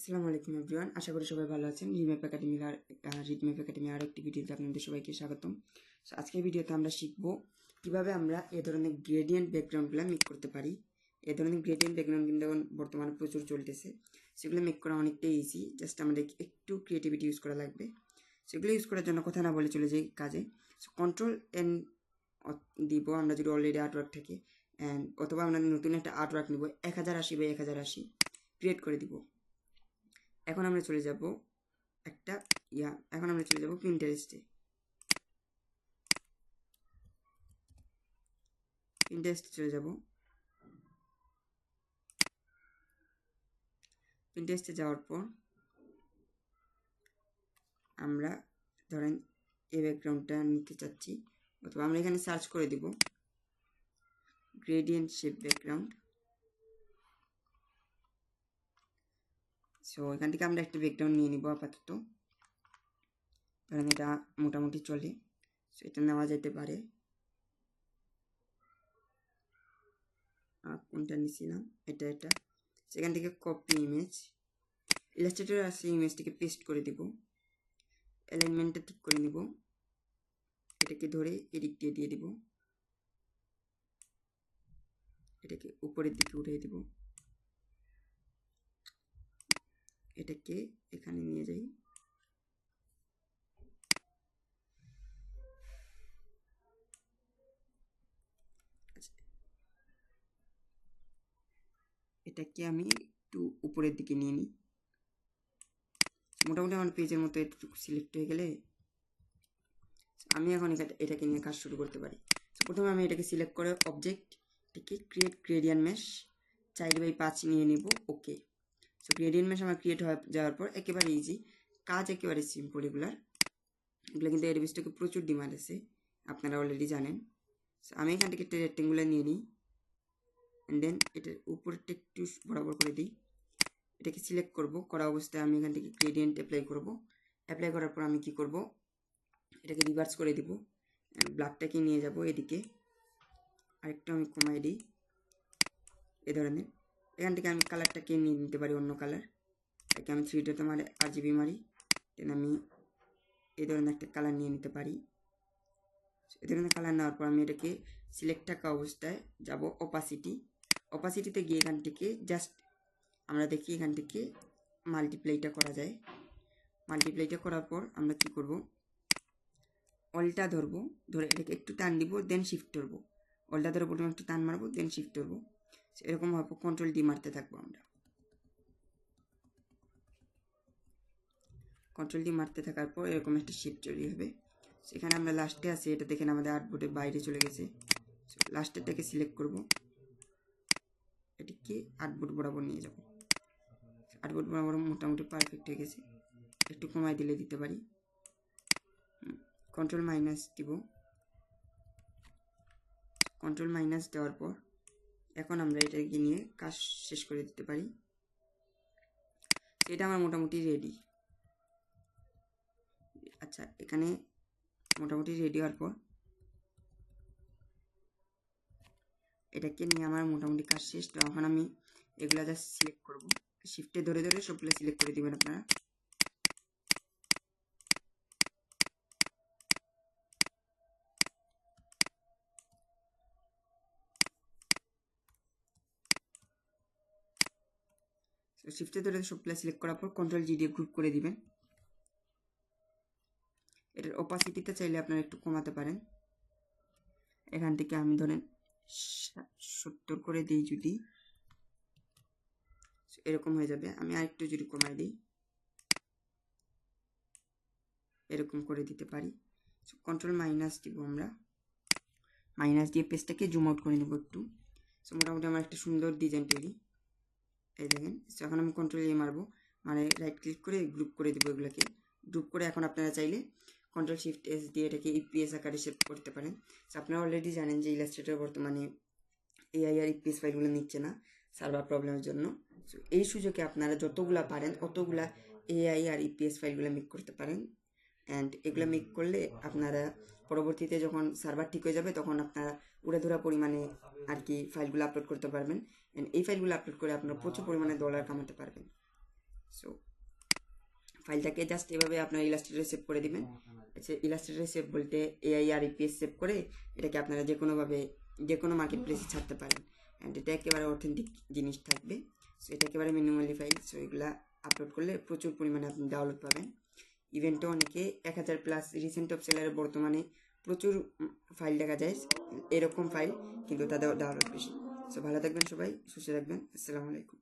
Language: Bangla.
আসসালামু আলাইকুম এভরিওয়ান, আশা করি সবাই ভালো আছেন। রিডম্যাপ একাডেমি আর একটি ভিডিওতে আপনাদের সবাইকে স্বাগতম। আজকের ভিডিওতে আমরা শিখব কিভাবে আমরা এ ধরনের গ্রেডিয়েন্ট ব্যাকগ্রাউন্ডগুলো মেক করতে পারি। এ ধরনের গ্রেডিয়েন্ট ব্যাকগ্রাউন্ড কিন্তু এখন বর্তমানে প্রচুর চলতেছে। সেগুলো মেক করা অনেকটাই ইজি, জাস্ট আমাদের একটু ক্রিয়েটিভিটি ইউজ করা লাগবে। সেগুলো ইউজ করার জন্য কথা না বলে চলে যাই কাজে। কন্ট্রোল এন দিব আমরা যদি অলরেডি আর্টওয়ার্ক থাকে, অথবা আমরা নতুন একটা আর্টওয়ার্ক নিব 1080 বাই 1080 ক্রিয়েট করে দিব। এখন আমরা চলে যাব পিন্টারেস্টে। চলে যাব। পিন্টারেস্টে যাওয়ার পর আমরা ধরেন এই ব্যাকগ্রাউন্ডটা নিতে চাচ্ছি, অথবা আমরা এখানে সার্চ করে দিব গ্রেডিয়েন্ট শেপ ব্যাকগ্রাউন্ড। সো এখান থেকে আমরা একটা ব্যাকগ্রাউন্ড নিয়ে নিব আপাতত। ধরেন এটা মোটামুটি চলে, সো এটা নেওয়া যেতে পারে। কোনটা নিছিলাম, এটা সেখান থেকে কপি ইমেজ, ইলাস্ট্রেটর আছে, ইমেজটিকে পেস্ট করে দিব। অ্যালাইনমেন্টটা ঠিক করে নিব, এটাকে ধরে এদিক দিয়ে দিব, এটাকে উপরের দিকে উঠিয়ে দিব, এটাকে এখানে নিয়ে যাই। এটাকে আমি একটু উপরের দিকে নিয়ে নিই। মোটামুটি আমার পেজের মতো একটু সিলেক্ট হয়ে গেলে আমি এখন এটাকে নিয়ে কাজ শুরু করতে পারি। প্রথমে আমি এটাকে সিলেক্ট করে অবজেক্টটিকে ক্রিয়েট গ্রেডিয়েন্ট মেশ 4x5 নিয়ে নিব। ওকে, সো গ্রেডিয়েন্ট মেশ আমার ক্রিয়েট হয়ে যাওয়ার পর একেবারে ইজি কাজ, একেবারে সিম্পল। এগুলো কিন্তু এডবিসটাকে প্রচুর ডিমান্ড আছে, আপনারা অলরেডি জানেন। আমি এখান থেকে একটা রেক্টেঙ্গুলার নিয়ে নিই, অ্যান্ড দেন এটার উপরটা একটু বরাবর করে দিই। এটাকে সিলেক্ট করব, করা অবস্থায় আমি এখান থেকে গ্রেডিয়েন্ট অ্যাপ্লাই করব। অ্যাপ্লাই করার পর আমি কি করব, এটাকে রিভার্স করে দিব, ব্ল্যাকটাকে নিয়ে যাব এদিকে, আরেকটু আমি কমাই দিই এ ধরনের। এখান থেকে আমি কালারটাকে নিয়ে নিতে পারি অন্য কালার। এটাকে আমি 3ডতে মারি, RGB মারি, দেন আমি এই ধরনের একটা কালার নিয়ে নিতে পারি। এই ধরনের কালার নেওয়ার পর আমি এটাকে সিলেক্ট থাকা অবস্থায় যাব অপাসিটিতে গিয়ে এখান থেকে জাস্ট আমরা দেখি এখান থেকে মাল্টিপ্লাইটা করা যায়। মাল্টিপ্লাইটা করার পর আমরা কি করব, অলটা ধরবো, ধরে এটাকে একটু টান দিব, দেন শিফট ধরবো। অলটা ধরে প্রথমে একটু টান মারবো, দেন শিফট ধরবো। এরকম ভাবে কন্ট্রোল ডি মারতে থাকবো আমরা। কন্ট্রোল ডি মারতে থাকার পর এরকম একটা শেপ তৈরি হবে। সেখানে আমরা লাস্টে আছি, এটা দেখেন আমাদের আর্টবোর্ডের বাইরে চলে গেছে। লাস্টেরটাকে সিলেক্ট করব, এটিকে আর্টবোর্ড বরাবর নিয়ে যাব। আর্টবোর্ড বরাবর মোটামুটি পারফেক্ট হয়ে গেছে, একটু কমাই দিলে দিতে পারি। কন্ট্রোল মাইনাস দিব। কন্ট্রোল মাইনাস দেওয়ার পর এখন আমরা এটাকে নিয়ে কাজ শেষ করে দিতে পারি। এটা আমার মোটামুটি রেডি। আচ্ছা, এখানে মোটামুটি রেডি হওয়ার পর এটাকে নিয়ে আমার মোটামুটি কাজ শেষ। তো এখন আমি এগুলা জাস্ট সিলেক্ট করব, শিফটে ধরে ধরে সবগুলো সিলেক্ট করে দিবেন আপনারা। শিফটে ধরে সবগুলো সিলেক্ট করার পর কন্ট্রোল জি দিয়ে গ্রুপ করে দিবেন। এটার অপাসিটিতে চাইলে আপনারা একটু কমাতে পারেন। এখান থেকে আমি ধরেন 70 করে দিই, যদি এরকম হয়ে যাবে। আমি আরেকটু যদি কমাই দিই, এরকম করে দিতে পারি। কন্ট্রোল মাইনাস দিব আমরা, মাইনাস দিয়ে পেজটাকে জুম আউট করে নেব একটু। সো মোটামুটি আমার একটা সুন্দর ডিজাইন তৈরি, এই দেখেন। সো এখন আমি কন্ট্রোল এ মারবো, মানে রাইট ক্লিক করে গ্রুপ করে দেবো এগুলোকে। গ্রুপ করে এখন আপনারা চাইলে কন্ট্রোল শিফট এস দিয়ে এটাকে ইপিএস আকারে শেপ করতে পারেন। সো আপনারা অলরেডি জানেন যে ইলাস্ট্রেটর বর্তমানে এআই আর ইপিএস ফাইলগুলো নিচ্ছে না সার্ভার প্রবলেমের জন্য। সো এই সুযোগে আপনারা যতগুলা পারেন অতগুলা এআই আর ইপিএস ফাইলগুলো মেক করতে পারেন। অ্যান্ড এগুলো মেক করলে আপনারা পরবর্তীতে যখন সার্ভার ঠিক হয়ে যাবে তখন আপনারা উড়াধুরা পরিমাণে আর কি ফাইলগুলো আপলোড করতে পারবেন। অ্যান্ড এই ফাইলগুলো আপলোড করে আপনারা প্রচুর পরিমাণে ডলার কামাতে পারবেন। সো ফাইলটাকে জাস্ট এভাবে আপনার ইলাস্ট্রেটরে সেভ করে দিবেন। আচ্ছা, ইলাস্ট্রেটরে সেভ বলতে এআই আর ইপিএস সেভ করে এটাকে আপনারা যে কোনোভাবে যে কোনো মার্কেট প্লেসে ছাড়তে পারেন। অ্যান্ড এটা একেবারে অথেন্টিক জিনিস থাকবে। সো এটা একেবারে মিনিমালি ফাইল। সো এগুলা আপলোড করলে প্রচুর পরিমাণে আপনি ডাউনলোড পাবেন। ইভেন্টে অনেকে 1000+ রিসেন্ট টপ সেলারে বর্তমানে প্রচুর ফাইল দেখা যায় এরকম ফাইল, কিন্তু তাদের ডাউনলোড বেশি। সো ভালো থাকবেন সবাই, সুস্থ থাকবেন। আসসালামু আলাইকুম।